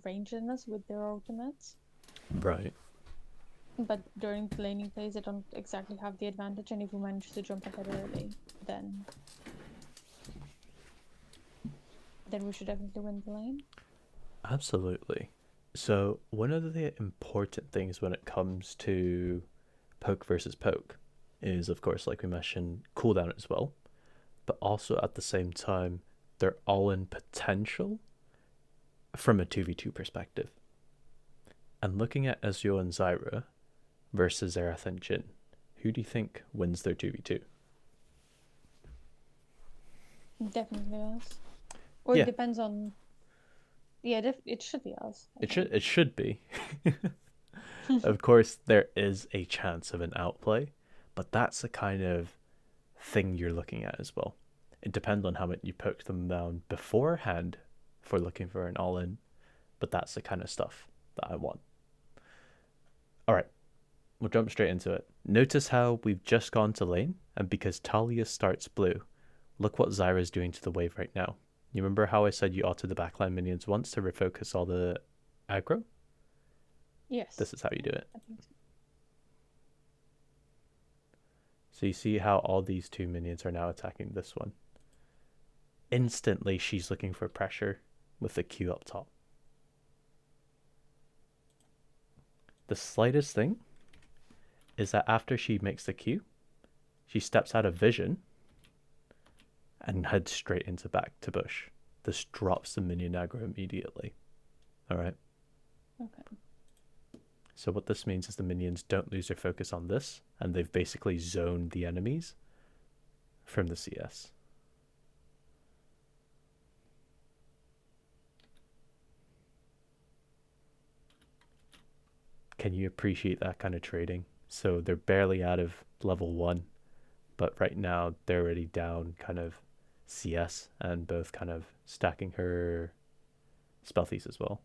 range in this with their ultimates. Right. But during the laning phase, they don't exactly have the advantage, and if we manage to jump ahead early, then we should definitely win the lane. Absolutely. So one of the important things when it comes to poke versus poke is, of course, like we mentioned, cooldown as well, but also at the same time, they're all in potential from a 2v2 perspective. And looking at Ezreal and Zyra versus Xerath and Jhin, who do you think wins their 2v2? Definitely us. Or it Yeah, depends on. Yeah, it should be us. it should be. Of course, there is a chance of an outplay, but that's the kind of thing you're looking at as well. It depends on how much you poke them down beforehand for looking for an all in, but that's the kind of stuff that I want. All right, we'll jump straight into it. Notice how we've just gone to lane, and because Talia starts blue, look what Zyra's doing to the wave right now. You remember how I said you altered the backline minions once to refocus all the aggro? Yes. This is how you do it. I think so. So you see how all these two minions are now attacking this one. Instantly, she's looking for pressure with the Q up top. The slightest thing is that after she makes the Q, she steps out of vision and heads straight into back to bush. This drops the minion aggro immediately. Alright? Okay. So what this means is the minions don't lose their focus on this, and they've basically zoned the enemies from the CS. Can you appreciate that kind of trading? So they're barely out of level 1, but right now they're already down kind of CS and both kind of stacking her spelthies as well.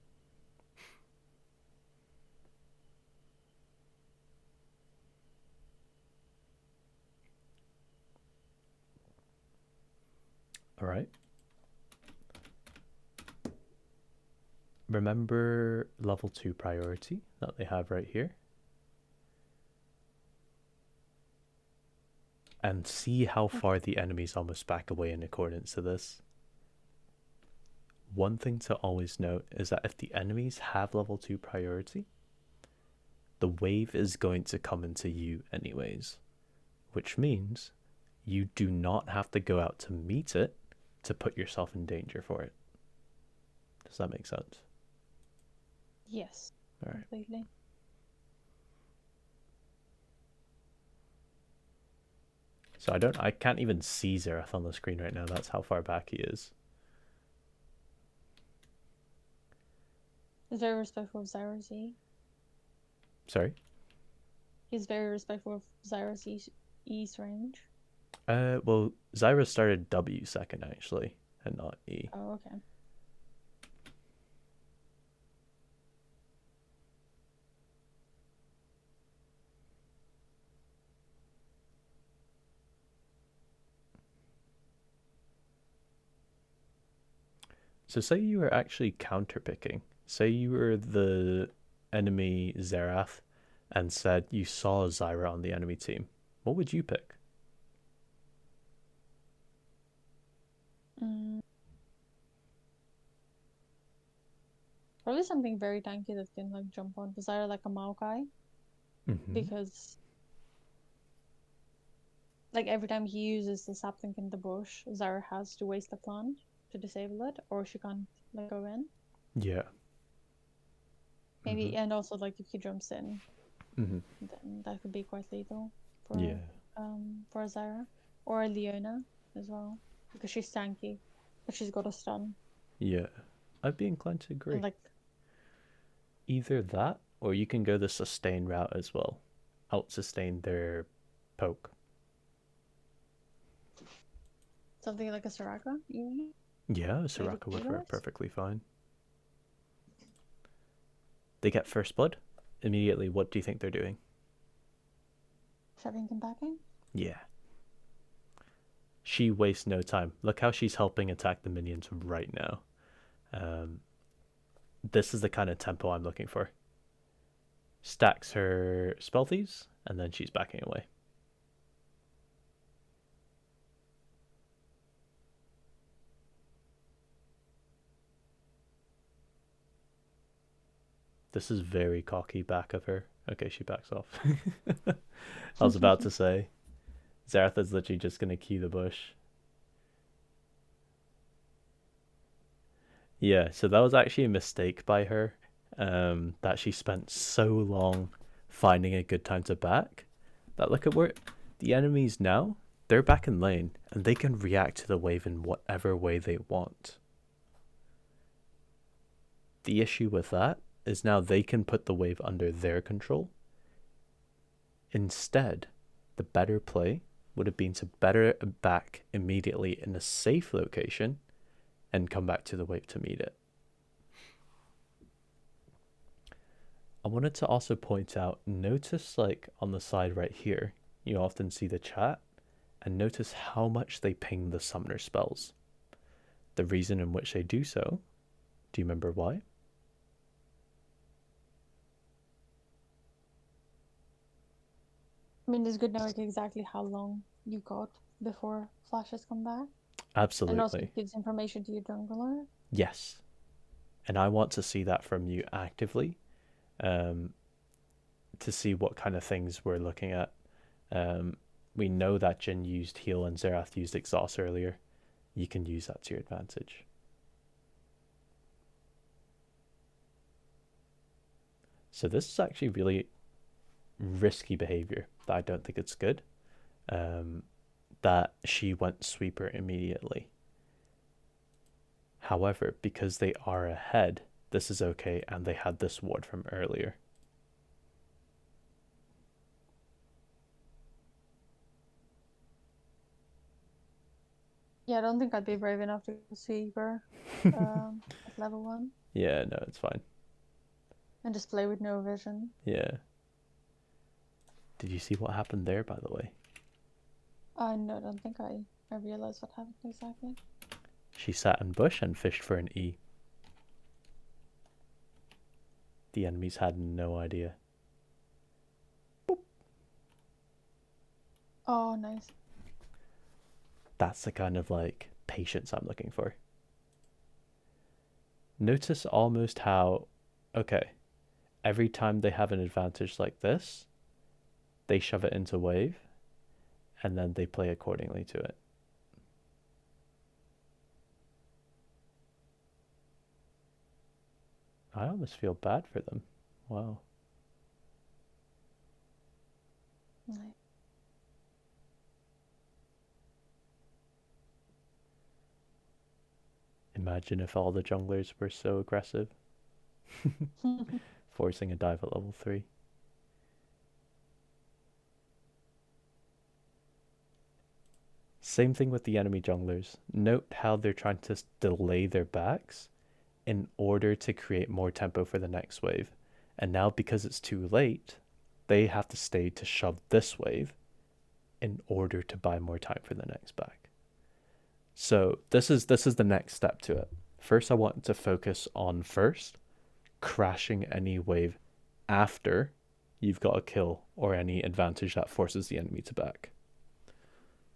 All right. Remember level 2 priority that they have right here. And see how far the enemies almost back away in accordance to this. One thing to always note is that if the enemies have level 2 priority, the wave is going to come into you anyways, which means you do not have to go out to meet it to put yourself in danger for it. Does that make sense? Yes. All right. Completely. So I can't even see Xerath on the screen right now. That's how far back he is. He's very respectful of Zyra's E. Sorry? He's very respectful of Zyra's E's range. Well, Zyra started W second actually, and not E. Oh, okay. So say you were actually counterpicking. Say you were the enemy Xerath and said you saw Zyra on the enemy team. What would you pick? Probably something very tanky that can like jump on Zyra like a Maokai. Because like every time he uses the sapling in the bush, Zyra has to waste a plant to disable it, or she can't like go in. Yeah. Maybe and also like if he jumps in, Mm-hmm. then that could be quite lethal for Yeah. Zyra. Or Leona as well. Because she's tanky, but she's got a stun. Yeah. I'd be inclined to agree. And like Either that, or you can go the sustain route as well. Out sustain their poke. something like a Soraka, even. Yeah, Soraka would work perfectly fine. They get first blood. Immediately, what do you think they're doing? Shoving him back in? Yeah. She wastes no time. Look how she's helping attack the minions right now. this is the kind of tempo I'm looking for. Stacks her spell thieves, and then she's backing away. This is very cocky back of her. Okay, she backs off. I was about to say, Zaratha's literally just going to key the bush. Yeah, so that was actually a mistake by her, that she spent so long finding a good time to back. That look at where the enemies now, they're back in lane, and they can react to the wave in whatever way they want. The issue with that is now they can put the wave under their control. Instead, the better play would have been to better back immediately in a safe location and come back to the wave to meet it. I wanted to also point out, notice like on the side right here, you often see the chat, and notice how much they ping the summoner spells. The reason in which they do so, do you remember why? I mean, it's good knowing exactly how long you got before flashes come back. And also Absolutely. it gives information to your jungler. Yes. And I want to see that from you actively, to see what kind of things we're looking at. We know that Jin used heal and Xerath used exhaust earlier. You can use that to your advantage. So this is actually really risky behavior that I don't think it's good. That she went sweeper immediately. However, because they are ahead, this is okay, and they had this ward from earlier. Yeah, I don't think I'd be brave enough to go sweeper at level 1. Yeah, no, it's fine. And just play with no vision. Yeah. Did you see what happened there, by the way? No, I don't think I realized what happened exactly. She sat in bush and fished for an E. The enemies had no idea. Boop. Oh, nice. That's the kind of like patience I'm looking for. Notice almost how, okay, every time they have an advantage like this, they shove it into wave, and then they play accordingly to it. I almost feel bad for them. Wow. Nice. Imagine if all the junglers were so aggressive. Forcing a dive at level 3. Same thing with the enemy junglers. Note how they're trying to delay their backs in order to create more tempo for the next wave. And now because it's too late, they have to stay to shove this wave in order to buy more time for the next back. So this is the next step to it. First, I want to focus on first crashing any wave after you've got a kill or any advantage that forces the enemy to back.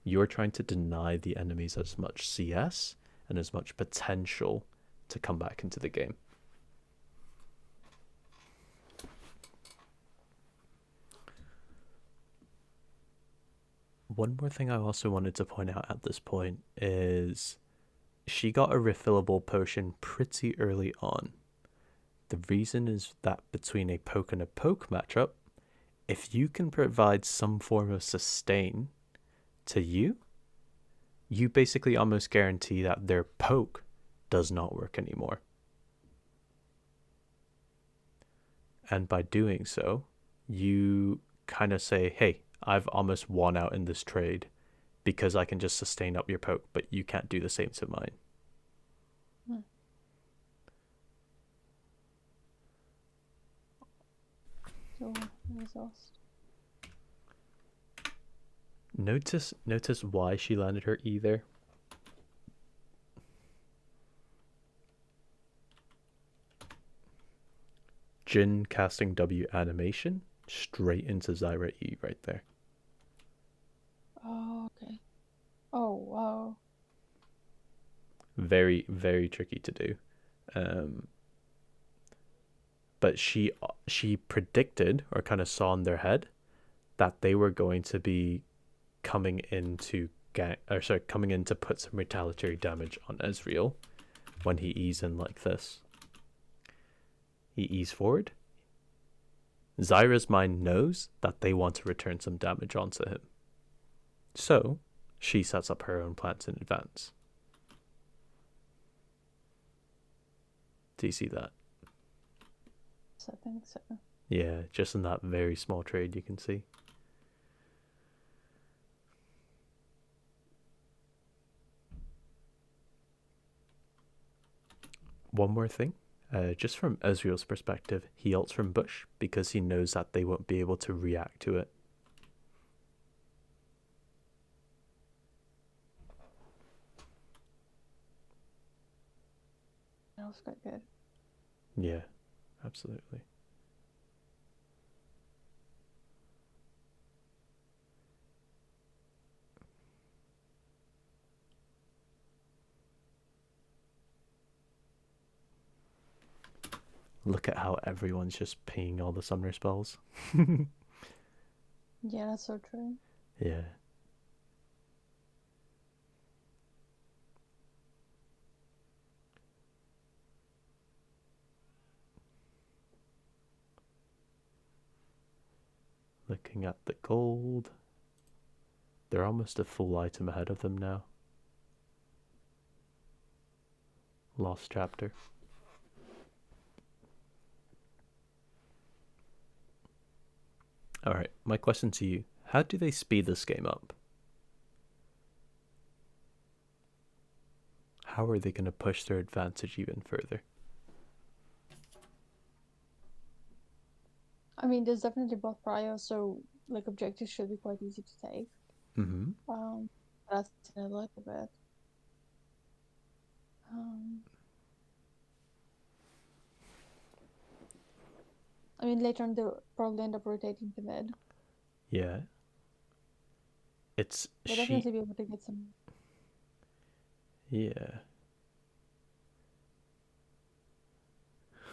You're trying to deny the enemies as much CS and as much potential to come back into the game. One more thing I also wanted to point out at this point is she got a refillable potion pretty early on. The reason is that between a poke and a poke matchup, if you can provide some form of sustain to you basically almost guarantee that their poke does not work anymore. And by doing so, you kind of say, hey, I've almost won out in this trade because I can just sustain up your poke, but you can't do the same to mine. So, exhaust. Notice why she landed her E there. Jin casting W animation straight into Zyra E right there. Oh, okay. Oh, wow. Very, very tricky to do. But she predicted, or kind of saw in their head, that they were going to be coming in to coming in to put some retaliatory damage on Ezreal when he eased in like this. He eased forward. Zyra's mind knows that they want to return some damage onto him. So, she sets up her own plans in advance. Do you see that? I think so. Yeah, just in that very small trade you can see. One more thing. Just from Ezreal's perspective, he ults from Bush because he knows that they won't be able to react to it. That was quite good. Yeah, absolutely. Look at how everyone's just pinging all the summoner spells. Yeah, that's so true. Yeah. Looking at the gold. They're almost a full item ahead of them now. Lost chapter. Alright, my question to you. How do they speed this game up? How are they going to push their advantage even further? I mean, there's definitely both prior, so like objectives should be quite easy to take. Mm-hmm. That's a little bit. I mean, later on they'll probably end up rotating to mid. Yeah. They'll definitely be able to get some. Yeah.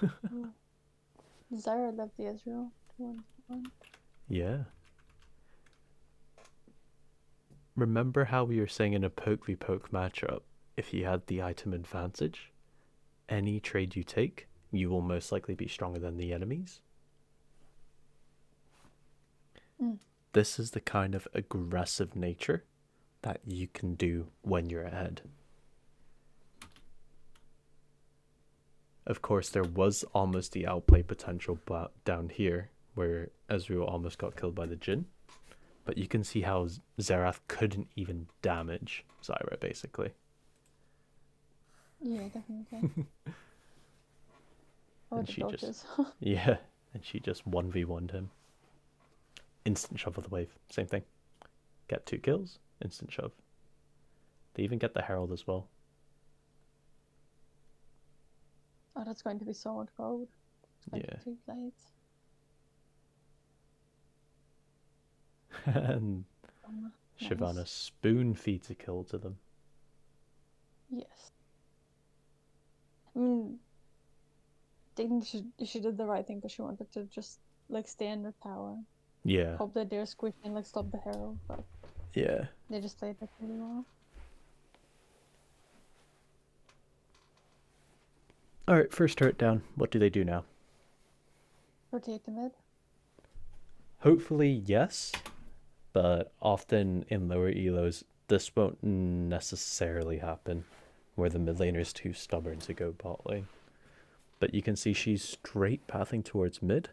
Oh. Zyra left the Ezreal. 2-1. Yeah. Remember how we were saying in a poke v poke matchup, if you had the item advantage, any trade you take, you will most likely be stronger than the enemies? This is the kind of aggressive nature that you can do when you're ahead. Of course, there was almost the outplay potential down here, where Ezreal almost got killed by the Jhin. But you can see how Xerath couldn't even damage Zyra, basically. Yeah, definitely. Oh, And the she dodges. just, yeah, and she just 1v1'd him. Instant shove of the wave, same thing. Get 2 kills, instant shove. They even get the Herald as well. Oh, that's going to be so much gold. Yeah. 2 plates. And Nice. Shyvana spoon feeds a kill to them. Yes. I mean, technically she did the right thing because she wanted to just like stay in the tower. Yeah. Hope that they're squished and like stop the Herald, but Yeah. they just played that really well. Alright, first turret down. What do they do now? Rotate the mid. Hopefully, yes. But often in lower elos, this won't necessarily happen, where the mid laner is too stubborn to go bot lane. But you can see she's straight pathing towards mid,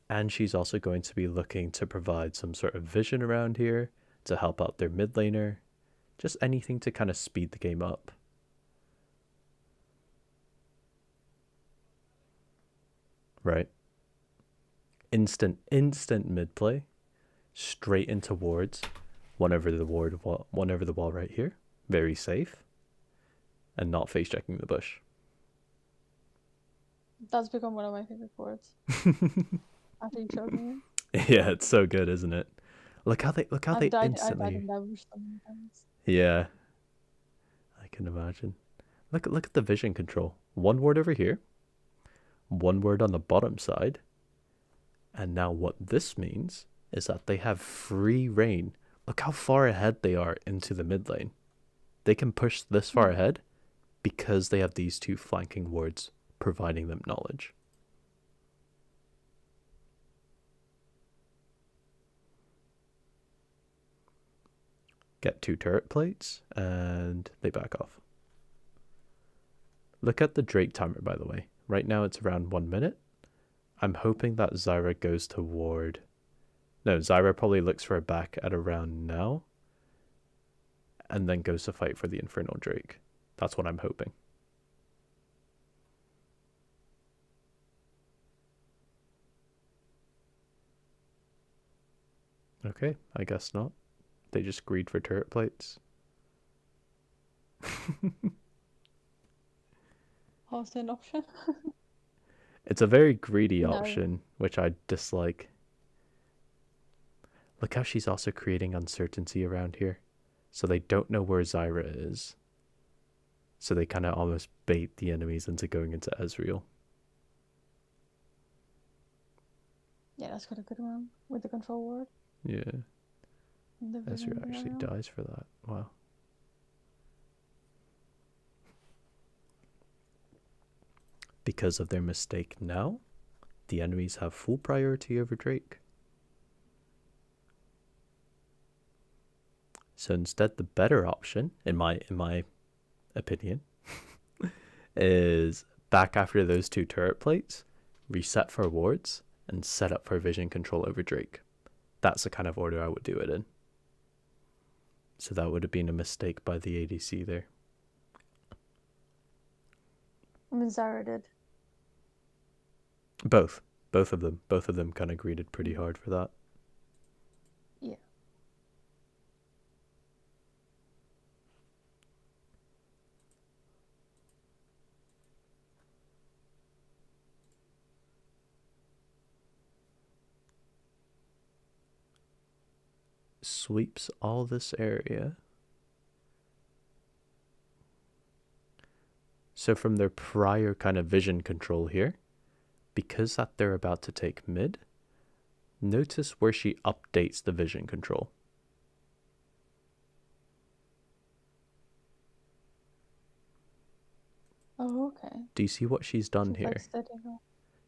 and she's also going to be looking to provide some sort of vision around here to help out their mid laner. Just anything to kind of speed the game up. Right? Instant mid play. Straight into wards. One over the wall right here. Very safe. And not face checking the bush. That's become one of my favorite chords after you showed me it. Yeah, it's so good, isn't it? Look how they I've died instantly. in that wish so many times. Yeah, I can imagine. Look at the vision control. One word over here, one word on the bottom side, and now what this means is that they have free reign. Look how far ahead they are into the mid lane. They can push this far Hmm. ahead because they have these two flanking wards providing them knowledge. Get two turret plates, and they back off. Look at the Drake timer, by the way. Right now it's around 1 minute. I'm hoping that Zyra goes to ward. No, Zyra probably looks for a back at around now, and then goes to fight for the Infernal Drake. That's what I'm hoping. Okay, I guess not. They just greed for turret plates. Also an option. It's a very greedy No. option, which I dislike. Look how she's also creating uncertainty around here. So they don't know where Zyra is. So they kind of almost bait the enemies into going into Ezreal. Yeah, that's quite a good one with the control word Yeah, in the Ezreal vision actually area. dies for that. Wow. Because of their mistake now, the enemies have full priority over Drake. So instead, the better option, in my opinion, is back after those two turret plates, reset for wards, and set up for vision control over Drake. That's the kind of order I would do it in. So that would have been a mistake by the ADC there. I mean, Zyra did. Both. Both of them kind of greeted pretty hard for that. Yeah. Sweeps all this area. So from their prior kind of vision control here, because that they're about to take mid, notice where she updates the vision control. Oh, okay. Do you see what she's done She's like here? steadying up.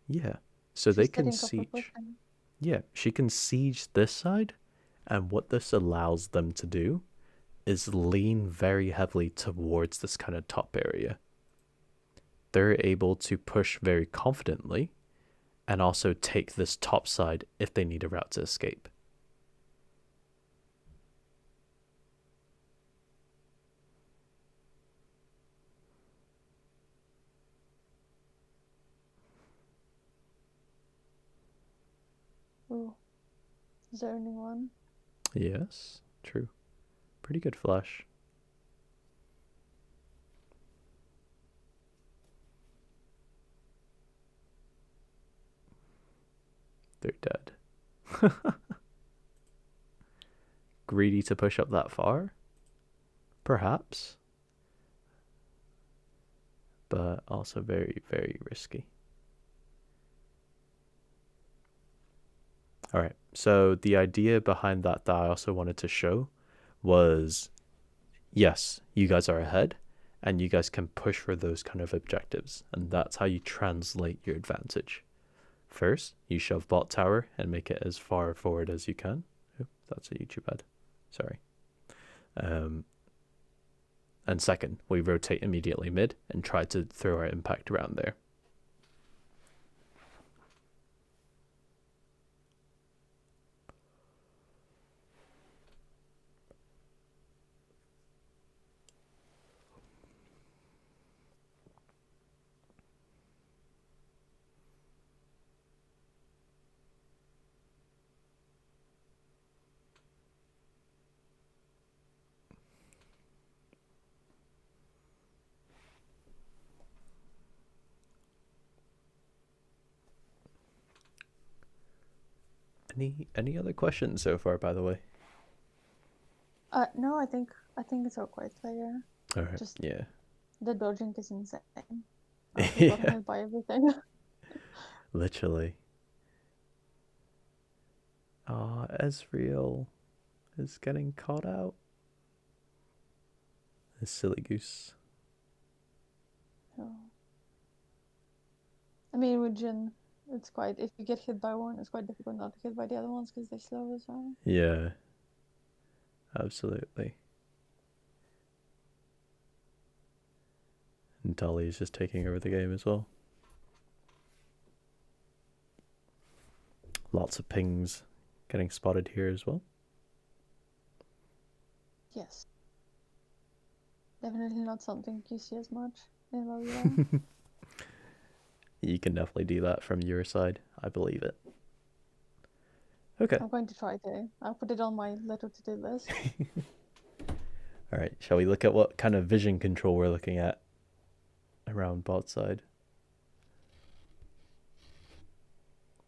Yeah. So they She's can steadying up for siege. pushing. Yeah, she can siege this side, and what this allows them to do is lean very heavily towards this kind of top area. They're able to push very confidently and also take this top side if they need a route to escape. Ooh, zoning one. Yes, true. Pretty good flash. They're dead. Greedy to push up that far? Perhaps. But also very, very risky. All right. So the idea behind that I also wanted to show was yes, you guys are ahead and you guys can push for those kind of objectives. And that's how you translate your advantage. First, you shove bot tower and make it as far forward as you can. Oh, that's a YouTube ad. Sorry. And second, we rotate immediately mid and try to throw our impact around there. Any other questions so far, by the way? No, I think it's all quite clear. All right. Just Yeah. the dodging is insane. I've just gotten Yeah. hit by everything. Literally. Ah, Ezreal is getting caught out. This silly goose. So, I mean, with Jin, it's quite, if you get hit by one, it's quite difficult not to get by the other ones because they slow as well. Yeah. Absolutely. And Dolly is just taking over the game as well. Lots of pings getting spotted here as well. Yes. Definitely not something you see as much in WoW. You can definitely do that from your side. I believe it. Okay. I'm going to try to. I'll put it on my little to-do list. All right. Shall we look at what kind of vision control we're looking at around bot side?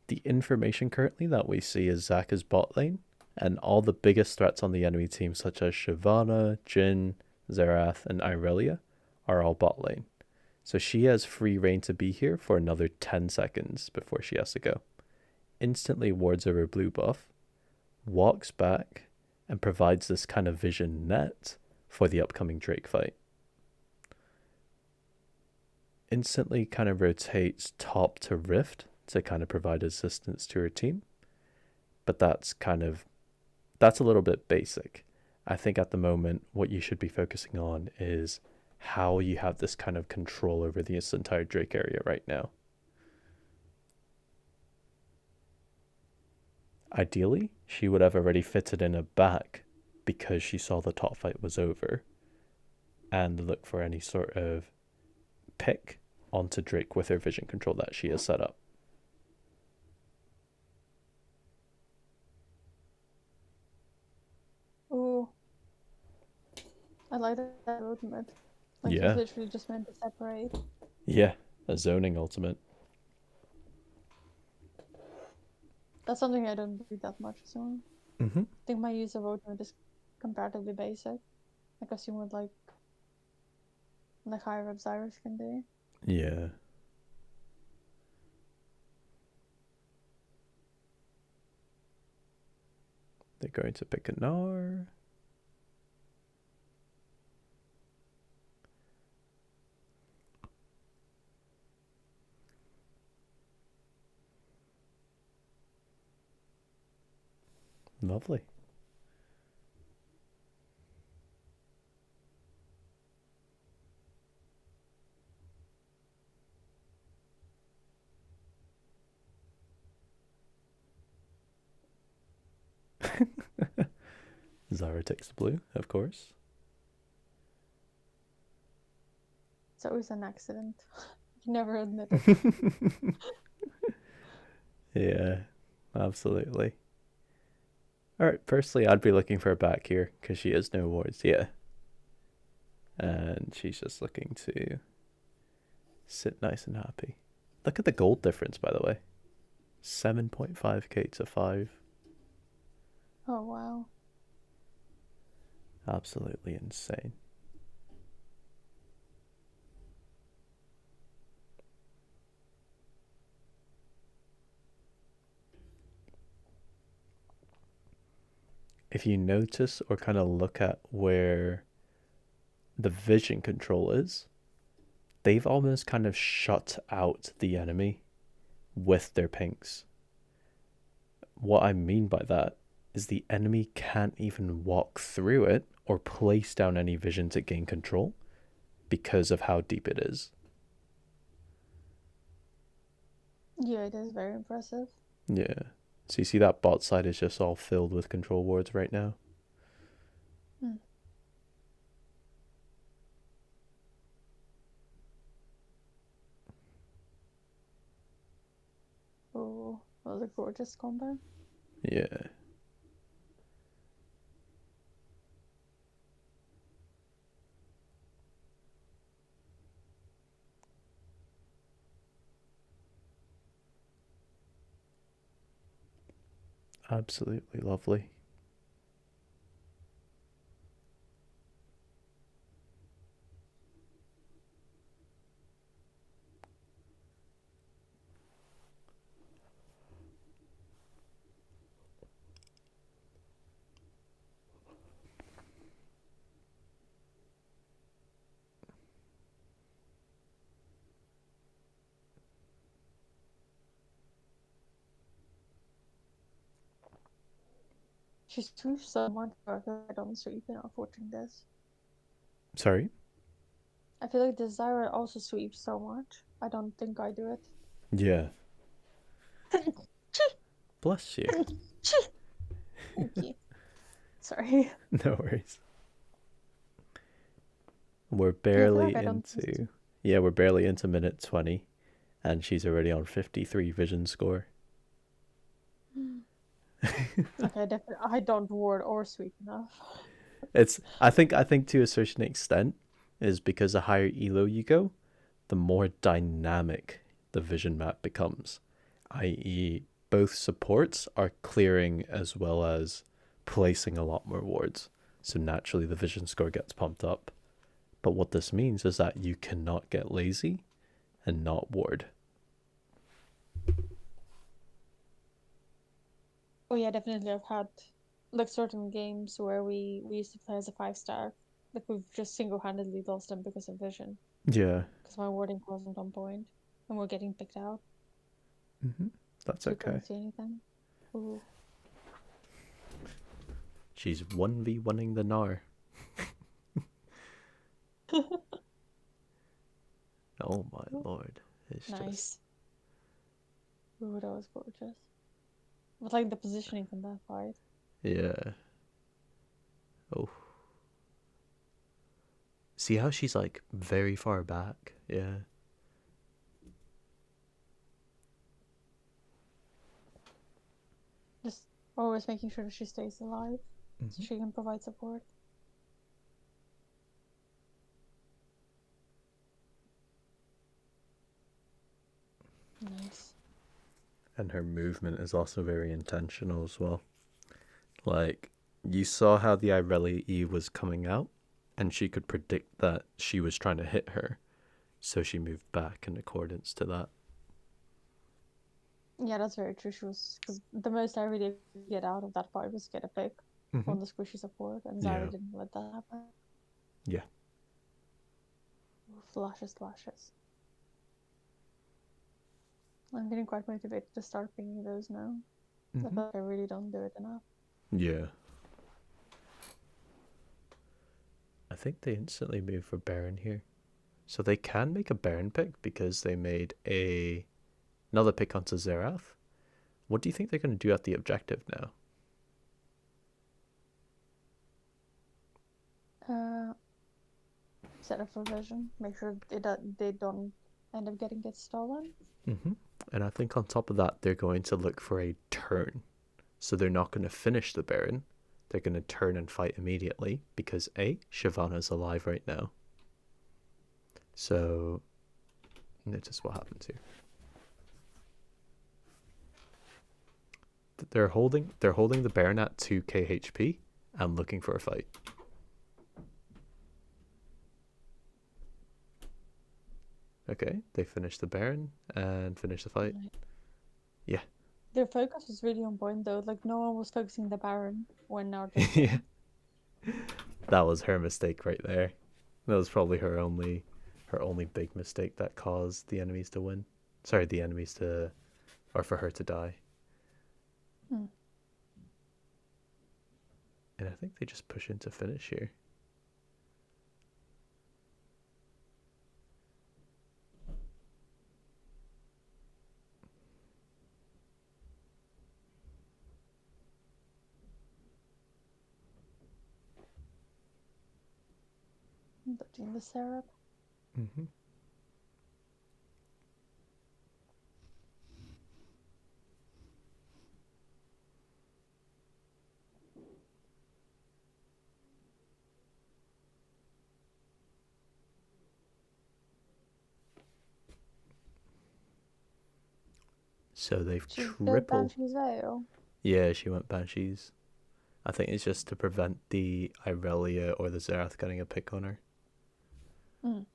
The information currently that we see is Zaka's bot lane, and all the biggest threats on the enemy team, such as Shyvana, Jhin, Xerath, and Irelia, are all bot lane. So she has free reign to be here for another 10 seconds before she has to go. Instantly wards over blue buff, walks back, and provides this kind of vision net for the upcoming Drake fight. Instantly kind of rotates top to Rift to kind of provide assistance to her team. But that's a little bit basic. I think at the moment, what you should be focusing on is how you have this kind of control over this entire Drake area right now. Ideally, she would have already fitted in a back because she saw the top fight was over and look for any sort of pick onto Drake with her vision control that she has set up. Ooh, I like that ultimate. Like, he's Yeah, literally just meant to separate. yeah, a zoning ultimate. That's something I don't do that much, so Mm-hmm. I think my use of ultimate is comparatively basic. Like, I assume what, like higher up Zyra can do. Yeah. They're going to pick a Gnar. Lovely. Zyra takes the blue, of course. It's always an accident. You never admit it. Yeah, absolutely. All right, personally, I'd be looking for a back here because she has no wards. Yeah. And she's just looking to sit nice and happy. Look at the gold difference, by the way. 7.5k to 5. Oh, wow. Absolutely insane. If you notice or kind of look at where the vision control is, they've almost kind of shut out the enemy with their pinks. What I mean by that is the enemy can't even walk through it or place down any vision to gain control because of how deep it is. Yeah, it is very impressive. Yeah. So you see that bot side is just all filled with control wards right now. Hmm. Oh, that was a gorgeous combo. Yeah. Absolutely lovely. She sweeps so much, but I feel like I don't sweep enough watching this. Sorry? I feel like the Zyra also sweeps so much. I don't think I do it. Yeah. Bless you. Thank you. Sorry. No worries. We're Yeah, I feel like barely I don't just. into. Yeah, we're barely into minute 20, and she's already on 53 vision score. Okay, definitely. I don't ward or sweep enough. I think to a certain extent is because the higher elo you go, the more dynamic the vision map becomes, i.e., both supports are clearing as well as placing a lot more wards. So naturally, the vision score gets pumped up. But what this means is that you cannot get lazy and not ward. Oh yeah, definitely. I've had like certain games where we used to play as a 5-star. Like we've just single-handedly lost them because of vision, Yeah. because my warding wasn't on point, and we're getting picked out That's because we okay. couldn't see anything. Ooh. She's 1v1ing the Gnar. Oh my lord. It's just. Nice. Ooh, that was gorgeous. But like the positioning in that fight. Yeah. Oh. See how she's like very far back? Yeah. Just always making sure that she stays alive so Mm-hmm. she can provide support. Nice. And her movement is also very intentional as well. Like, you saw how the Irelia E was coming out, and she could predict that she was trying to hit her, so she moved back in accordance to that. Yeah, that's very true. She was because the most I really get out of that fight was get a pick Mm-hmm. on the squishy support, and Yeah. Zyra didn't let that happen. Yeah. Ooh, flashes, flashes. I'm getting quite motivated to start pinging those now. I Mm-hmm. feel like I really don't do it enough. Yeah. I think they instantly move for Baron here. So they can make a Baron pick because they made another pick onto Zerath. What do you think they're going to do at the objective now? Uh, Set up for vision. Make sure they don't end up getting it stolen. Mm-hmm. And I think on top of that, they're going to look for a turn. So they're not going to finish the Baron. They're going to turn and fight immediately because A, Shyvana's alive right now. So notice what happens here. They're holding the Baron at 2k HP and looking for a fight. Okay, they finish the Baron and finish the fight. Right. Yeah. Their focus was really on point though. Like no one was focusing the Baron when now they Yeah. can. That was her mistake right there. That was probably her only big mistake that caused the enemies to win. Sorry, the enemies to or for her to die. Hmm. And I think they just push into finish here. Dodging the syrup. Mm-hmm. So they've She killed triple. Banshee's Veil. Yeah, she went Banshees. I think it's just to prevent the Irelia or the Zerath getting a pick on her. Mm.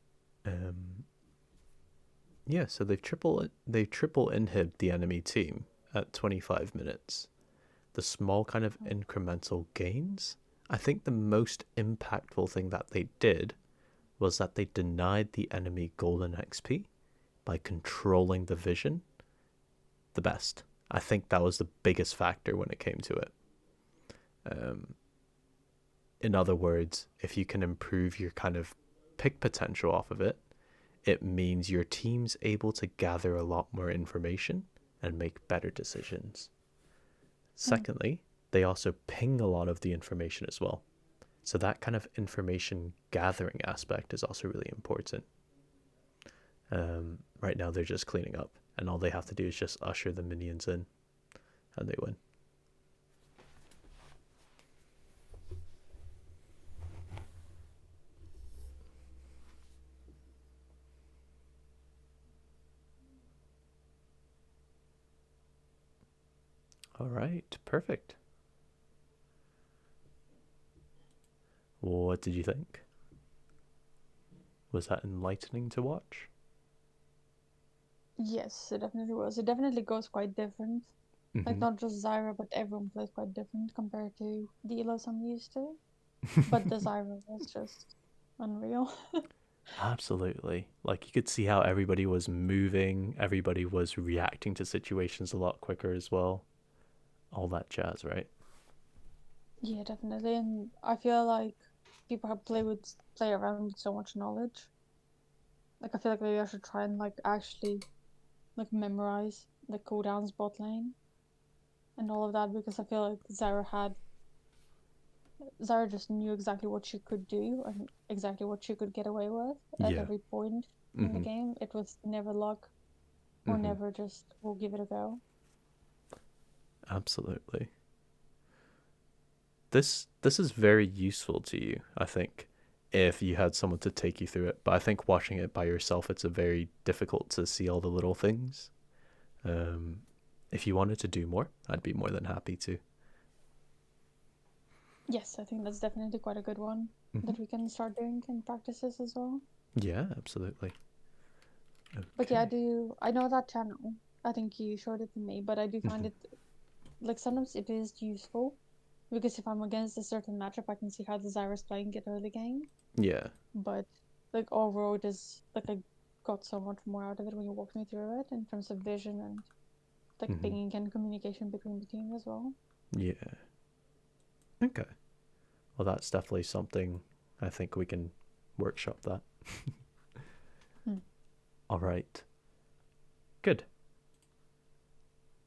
Um, yeah, so they triple inhib the enemy team at 25 minutes. The small kind of incremental gains. I think the most impactful thing that they did was that they denied the enemy golden XP by controlling the vision the best. I think that was the biggest factor when it came to it. Um, in other words, if you can improve your kind of pick potential off of it, it means your team's able to gather a lot more information and make better decisions. Mm. Secondly, they also ping a lot of the information as well. So that kind of information gathering aspect is also really important. Right now, they're just cleaning up, and all they have to do is just usher the minions in, and they win. All right, perfect. What did you think? Was that enlightening to watch? Yes, it definitely was. It definitely goes quite different. Like Mm-hmm. not just Zyra, but everyone plays quite different compared to the Elos I'm used to. But the Zyra was just unreal. Absolutely. Like you could see how everybody was moving, everybody was reacting to situations a lot quicker as well. All that jazz, right? Yeah, definitely. And I feel like people have play around with so much knowledge. Like I feel like maybe I should try and like actually like memorize the cooldowns bot lane and all of that because I feel like Zyra just knew exactly what she could do and exactly what she could get away with at Yeah. every point in the Mm-hmm. game. It was never luck or Mm-hmm. never just we'll give it a go. Absolutely. This is very useful to you, I think, if you had someone to take you through it. But I think watching it by yourself, it's a very difficult to see all the little things. Um, if you wanted to do more, I'd be more than happy to. Yes, I think that's definitely quite a good one Hmm. that we can start doing in practices as well. Yeah, absolutely. But yeah, Okay. I know that channel. I think you showed it to me, but I do find Hmm. it like sometimes it is useful because if I'm against a certain matchup, I can see how the Zyra's playing it early game. Yeah. But like overall, it is like I got so much more out of it when you walked me through it in terms of vision and like Hmm. pinging and communication between the team as well. Yeah. Okay. Well, that's definitely something I think we can workshop that. Hmm. All right. Good.